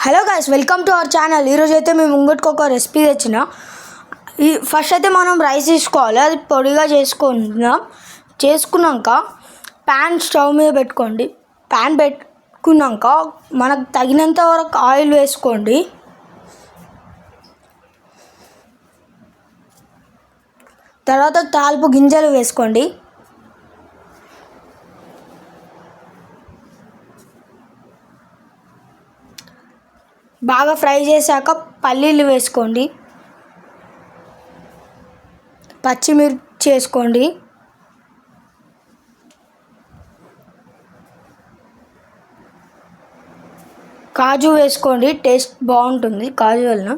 Hello guys, welcome to our channel. ఈరోజు అయితే మేము ముంగటికి ఒక రెసిపీ తెచ్చిన. ఫస్ట్ అయితే మనం రైస్ తీసుకోవాలి, అది పొడిగా చేసుకున్నాక ప్యాన్ స్టవ్ మీద పెట్టుకోండి. ప్యాన్ పెట్టుకున్నాక మనకు తగినంత వరకు ఆయిల్ వేసుకోండి. తర్వాత తాలింపు గింజలు వేసుకోండి. బాగా ఫ్రై చేశాక పల్లీలు వేసుకోండి. పచ్చిమిర్చి వేసుకోండి. కాజు వేసుకోండి, టేస్ట్ బాగుంటుంది కాజు వలన.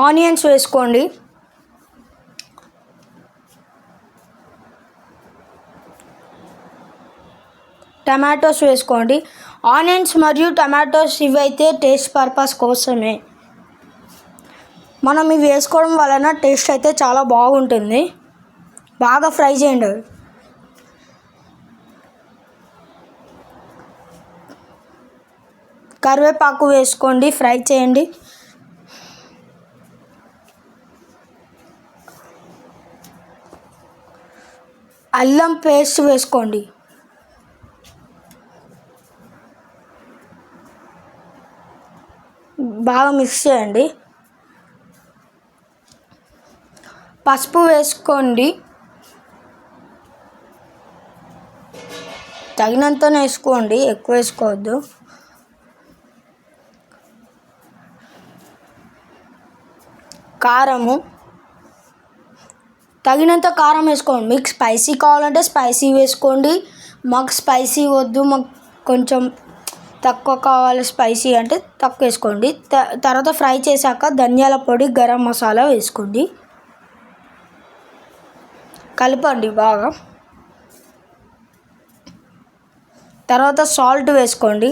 ఆనియన్స్ వేసుకోండి. టమాటోస్ వేసుకోండి. ఆనియన్స్ మరియు టమాటోస్ ఇవైతే టేస్ట్ పర్పస్ కోసమే. మనం ఇవి వేసుకోవడం వలన టేస్ట్ అయితే చాలా బాగుంటుంది. బాగా ఫ్రై చేయండి. కరివేపాకు వేసుకోండి, ఫ్రై చేయండి. అల్లం పేస్ట్ వేసుకోండి. బాగా మిక్స్ చేయండి. పసుపు వేసుకోండి, తగినంతనే వేసుకోండి, ఎక్కువ వేసుకోవద్దు. కారము తగినంత కారం వేసుకోండి. మీకు స్పైసీ కావాలంటే స్పైసీ వేసుకోండి. మాకు స్పైసీ వద్దు, మాకు కొంచెం తక్కువ కావాలి స్పైసీ అంటే తక్కువ వేసుకోండి. తర్వాత ఫ్రై చేశాక ధనియాల పొడి, గరం మసాలా వేసుకోండి. కలపండి బాగా. తర్వాత సాల్ట్ వేసుకోండి,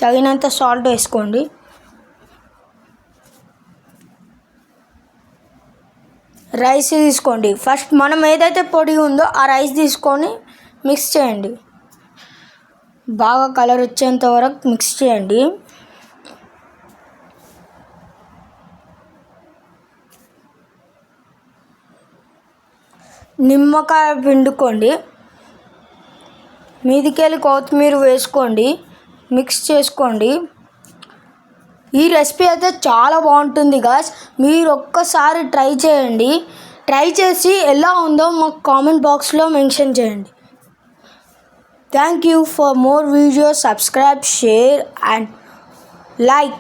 తగినంత సాల్ట్ వేసుకోండి. రైస్ తీసుకోండి. ఫస్ట్ మనం ఏదైతే పొడి ఉందో ఆ రైస్ తీసుకొని మిక్స్ చేయండి. బాగా కలర్ వచ్చేంత వరకు మిక్స్ చేయండి. నిమ్మకాయ పిండుకోండి. మీదికెళ్ళి కొత్తిమీర వేసుకోండి, మిక్స్ చేసుకోండి. ఈ రెసిపీ అయితే చాలా బాగుంటుంది గాయ్స్. మీరు ఒక్కసారి ట్రై చేయండి. ట్రై చేసి ఎలా ఉందో మాకు కామెంట్ బాక్స్లో మెన్షన్ చేయండి. Thank you. For more videos, subscribe, share and like.